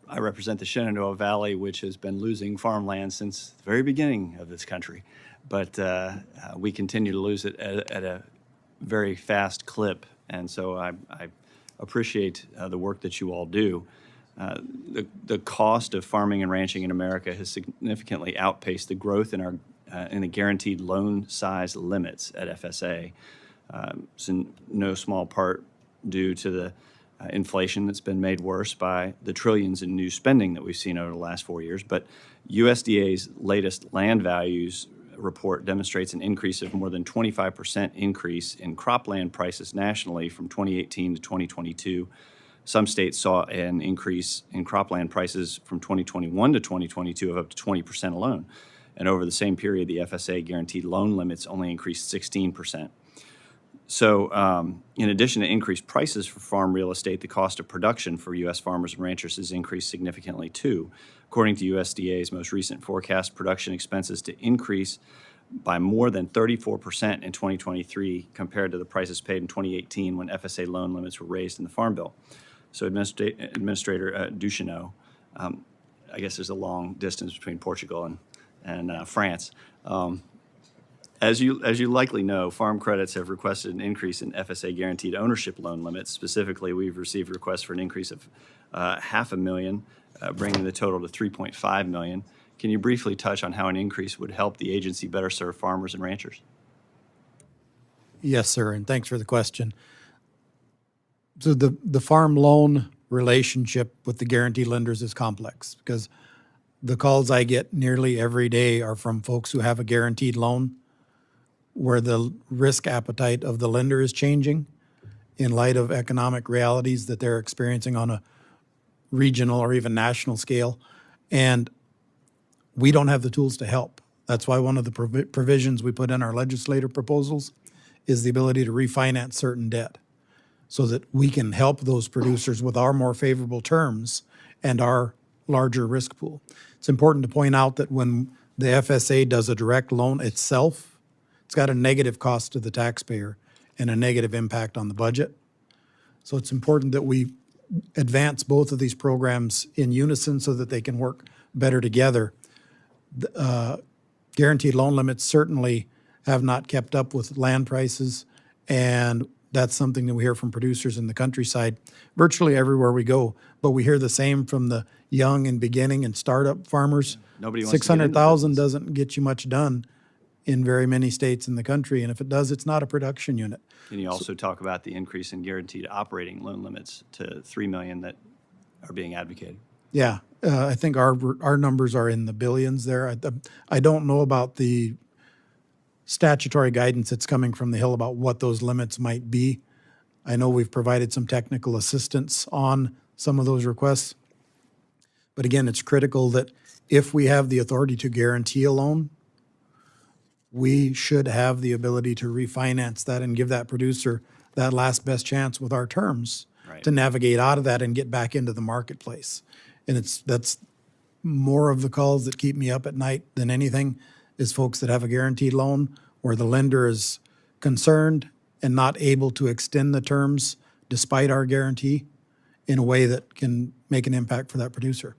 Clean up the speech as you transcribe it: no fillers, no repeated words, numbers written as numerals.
I represent the Shenandoah Valley, which has been losing farmland since the very beginning of this country. But we continue to lose it at a very fast clip. And so I appreciate the work that you all do. The cost of farming and ranching in America has significantly outpaced the growth in the guaranteed loan size limits at FSA. It's in no small part due to the inflation that's been made worse by the trillions in new spending that we've seen over the last 4 years. But USDA's latest land values report demonstrates an increase of more than 25% increase in cropland prices nationally from 2018 to 2022. Some states saw an increase in cropland prices from 2021 to 2022 of up to 20% alone. And over the same period, the FSA guaranteed loan limits only increased 16%. So in addition to increased prices for farm real estate, the cost of production for U.S. farmers and ranchers has increased significantly too. According to USDA's most recent forecast, production expenses to increase by more than 34% in 2023 compared to the prices paid in 2018 when FSA loan limits were raised in the Farm Bill. So Administrator Ducheneaux, I guess there's a long distance between Portugal and France. As you likely know, farm credits have requested an increase in FSA guaranteed ownership loan limits. Specifically, we've received requests for an increase of $500,000, bringing the total to $3.5 million. Can you briefly touch on how an increase would help the agency better serve farmers and ranchers? Yes, sir, and thanks for the question. So the farm loan relationship with the guarantee lenders is complex because the calls I get nearly every day are from folks who have a guaranteed loan where the risk appetite of the lender is changing in light of economic realities that they're experiencing on a regional or even national scale. And we don't have the tools to help. That's why one of the provisions we put in our legislative proposals is the ability to refinance certain debt so that we can help those producers with our more favorable terms and our larger risk pool. It's important to point out that when the FSA does a direct loan itself, it's got a negative cost to the taxpayer and a negative impact on the budget. So it's important that we advance both of these programs in unison so that they can work better together. Guaranteed loan limits certainly have not kept up with land prices, and that's something that we hear from producers in the countryside virtually everywhere we go. But we hear the same from the young and beginning and startup farmers. Nobody wants to get into $600,000 business. doesn't get you much done in very many states in the country, and if it does, it's not a production unit. Can you also talk about the increase in guaranteed operating loan limits to $3 million that are being advocated? Yeah, I think our numbers are in the billions there. I don't know about the statutory guidance that's coming from the Hill about what those limits might be. I know we've provided some technical assistance on some of those requests. But again, it's critical that if we have the authority to guarantee a loan, we should have the ability to refinance that and give that producer that last best chance with our terms to navigate out of that and get back into the marketplace. And that's more of the calls that keep me up at night than anything is folks that have a guaranteed loan where the lender is concerned and not able to extend the terms despite our guarantee in a way that can make an impact for that producer.